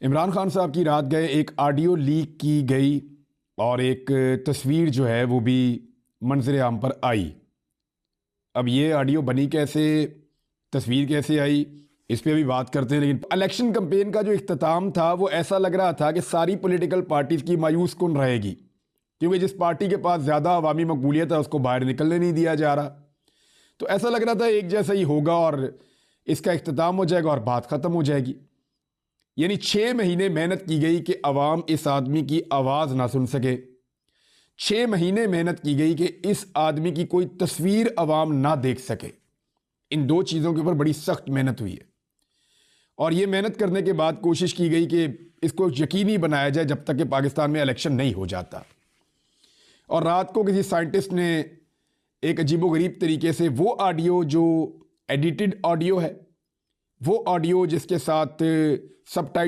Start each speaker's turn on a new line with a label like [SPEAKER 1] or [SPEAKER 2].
[SPEAKER 1] عمران خان صاحب کی رات گئے ایک آڈیو لیک کی گئی اور ایک تصویر جو ہے وہ بھی منظر عام پر آئی۔ اب یہ آڈیو بنی کیسے، تصویر کیسے آئی، اس پہ بھی بات کرتے ہیں۔ لیکن الیکشن کمپین کا جو اختتام تھا وہ ایسا لگ رہا تھا کہ ساری پولیٹیکل پارٹیز کی مایوس کن رہے گی، کیونکہ جس پارٹی کے پاس زیادہ عوامی مقبولیت ہے اس کو باہر نکلنے نہیں دیا جا رہا۔ تو ایسا لگ رہا تھا ایک جیسا ہی ہوگا اور اس کا اختتام ہو جائے گا اور بات ختم ہو جائے گی۔ یعنی 6 مہینے محنت کی گئی کہ عوام اس آدمی کی آواز نہ سن سکے، 6 مہینے محنت کی گئی کہ اس آدمی کی کوئی تصویر عوام نہ دیکھ سکے۔ ان دو چیزوں کے اوپر بڑی سخت محنت ہوئی ہے، اور یہ محنت کرنے کے بعد کوشش کی گئی کہ اس کو یقینی بنایا جائے جب تک کہ پاکستان میں الیکشن نہیں ہو جاتا۔ اور رات کو کسی سائنٹسٹ نے ایک عجیب و غریب طریقے سے وہ آڈیو جو ایڈیٹڈ آڈیو ہے، وہ آڈیو جس کے ساتھ سب ٹائٹل